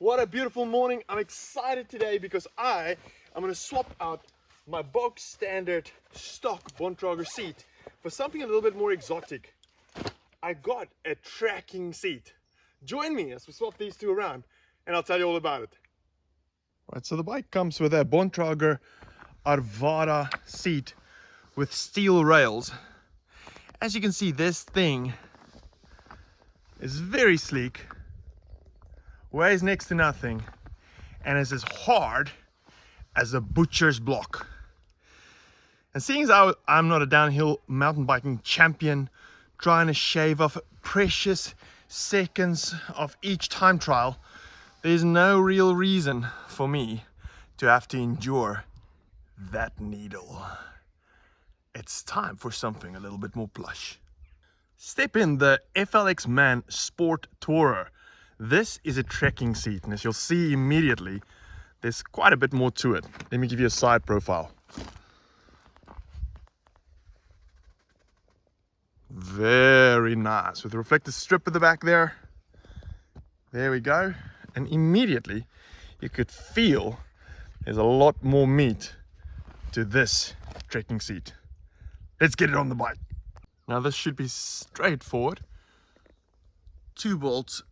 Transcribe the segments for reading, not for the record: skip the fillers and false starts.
What a beautiful morning. I'm excited today because I'm going to swap out my box standard stock Bontrager seat for something a little bit more exotic. I got a tracking seat. Join me as we swap these two around and I'll tell you all about it. Right, so the bike comes with a Bontrager Arvada seat with steel rails. As you can see, this thing is very sleek, weighs next to nothing, and is as hard as a butcher's block. And seeing as how I'm not a downhill mountain biking champion trying to shave off precious seconds of each time trial, there's no real reason for me to have to endure that needle. It's time for something a little bit more plush. Step in the FLX Man Sport Tourer. This is a trekking seat, and as you'll see immediately, there's quite a bit more to it. Let me give you a side profile. Very nice, with a reflective strip at the back there. There we go. And immediately you could feel there's a lot more meat to this trekking seat. Let's get it on the bike. Now this should be straightforward. 2 bolts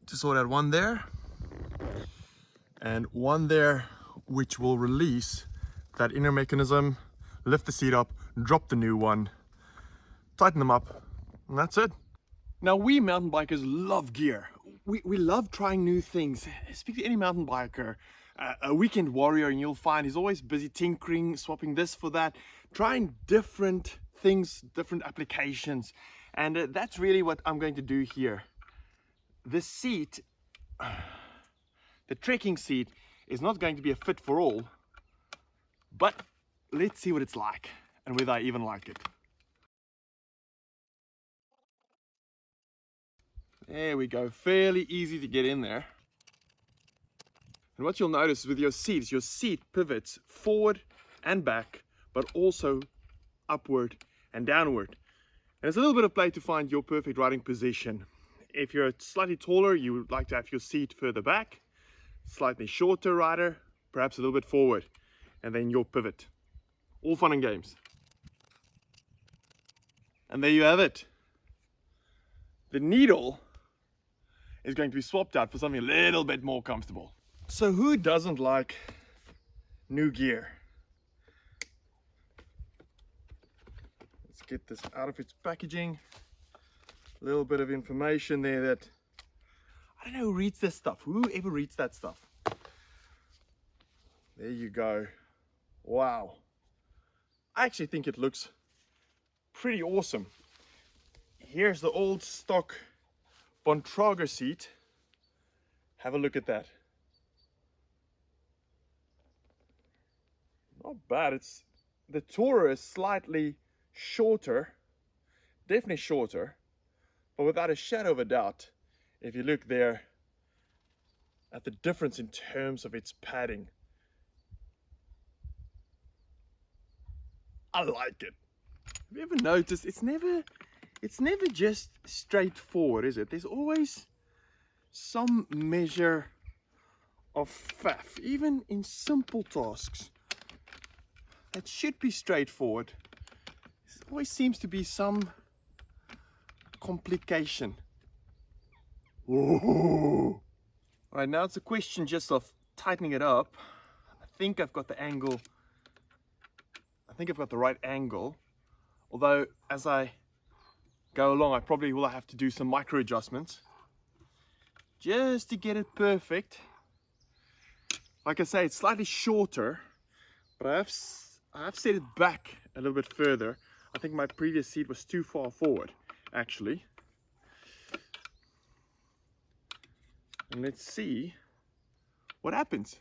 to sort out, one there and one there, which will release that inner mechanism, lift the seat up, drop the new one, tighten them up, and that's it. Now we mountain bikers love gear. We love trying new things. Speak to any mountain biker, a weekend warrior, and you'll find he's always busy tinkering, swapping this for that, trying different things, different applications. And that's really what I'm going to do here. This seat, the trekking seat, is not going to be a fit for all, but let's see what it's like and whether I even like it. There we go, fairly easy to get in there. And what you'll notice with your seat pivots forward and back, but also upward and downward. And there's a little bit of play to find your perfect riding position. If you're slightly taller, you would like to have your seat further back. Slightly shorter rider, perhaps a little bit forward, and then your pivot. All fun and games. And there you have it. The needle is going to be swapped out for something a little bit more comfortable. So who doesn't like new gear? Let's get this out of its packaging. A little bit of information there that I don't know who reads this stuff. Who ever reads that stuff? There you go. Wow. I actually think it looks pretty awesome. Here's the old stock Bontrager seat. Have a look at that. Not bad. The Tourer is slightly shorter, definitely shorter, but without a shadow of a doubt, if you look there at the difference in terms of its padding, I like it. Have you ever noticed it's never just straightforward, is it? There's always some measure of faff, even in simple tasks that should be straightforward. There always seems to be some complication. Whoa. Right, now it's a question just of tightening it up. I think I've got the angle. I think I've got the right angle. Although as I go along, I probably will have to do some micro adjustments just to get it perfect. Like I say, it's slightly shorter, but I have set it back a little bit further. I think my previous seat was too far forward, actually. And let's see what happens.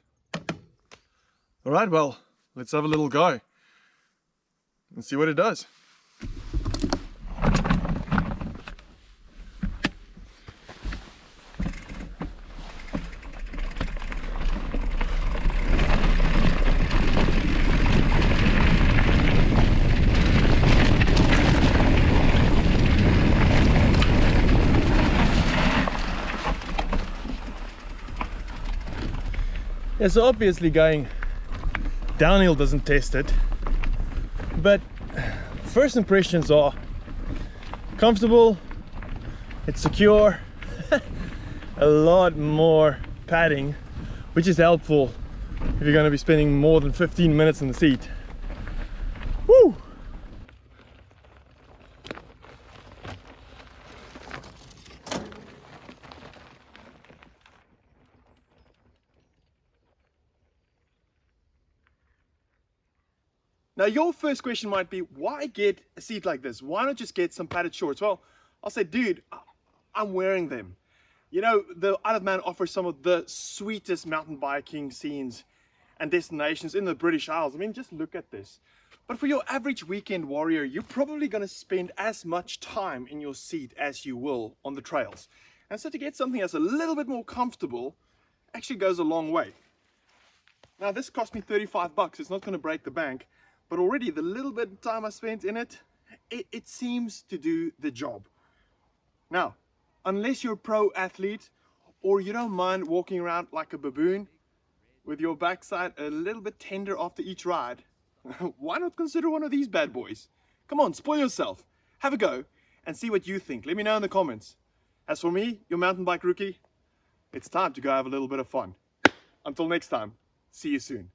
All right, well, let's have a little go and see what it does. Yeah, so obviously going downhill doesn't test it, but first impressions are comfortable, it's secure, a lot more padding, which is helpful if you're going to be spending more than 15 minutes in the seat. Woo! Now your first question might be, why get a seat like this? Why not just get some padded shorts? Well, I'll say, dude, I'm wearing them. You know, the Isle of Man offers some of the sweetest mountain biking scenes and destinations in the British Isles. I mean, just look at this. But for your average weekend warrior, you're probably going to spend as much time in your seat as you will on the trails. And so to get something that's a little bit more comfortable actually goes a long way. Now this cost me 35 bucks. It's not going to break the bank. But already the little bit of time I spent in it, it seems to do the job. Now, unless you're a pro athlete or you don't mind walking around like a baboon with your backside a little bit tender after each ride, why not consider one of these bad boys? Come on, spoil yourself. Have a go and see what you think. Let me know in the comments. As for me, your mountain bike rookie, it's time to go have a little bit of fun. Until next time, see you soon.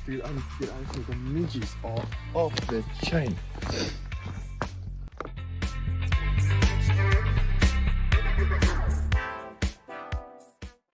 Dude, I need to get out of here. The midges are off the chain.